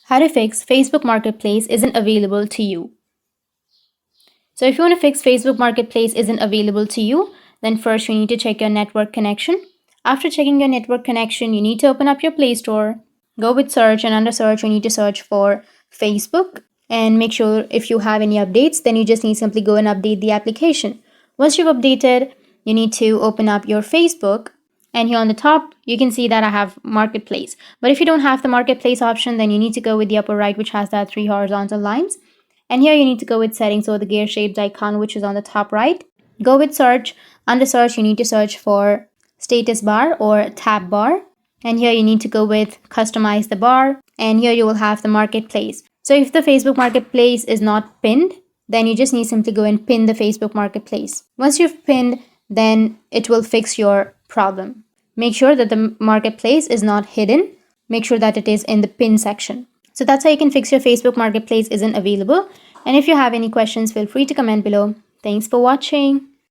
How to fix Facebook Marketplace isn't available to you. So if you want to fix Facebook Marketplace isn't available to you, then first you need to check your network connection. After checking your network connection, you need to open up your Play Store, go with search, and under search you need to search for Facebook and make sure if you have any updates, then you just need to simply go and update the application. Once you've updated, you need to open up your Facebook, and here on the top you can see that I have Marketplace. But if you don't have the Marketplace option, then you need to go with the upper right, which has that 3 horizontal lines. And here you need to go with settings, or the gear shaped icon, which is on the top right. Go with search. Under search you need to search for status bar or tab bar, and here you need to go with customize the bar, and here you will have the Marketplace. So if the Facebook Marketplace is not pinned, then you just need to simply go and pin the Facebook Marketplace. Once you've pinned, then it will fix your problem. Make sure that the Marketplace is not hidden. Make sure that it is in the pin section. So that's how you can fix your Facebook Marketplace isn't available. And if you have any questions, feel free to comment below. Thanks for watching.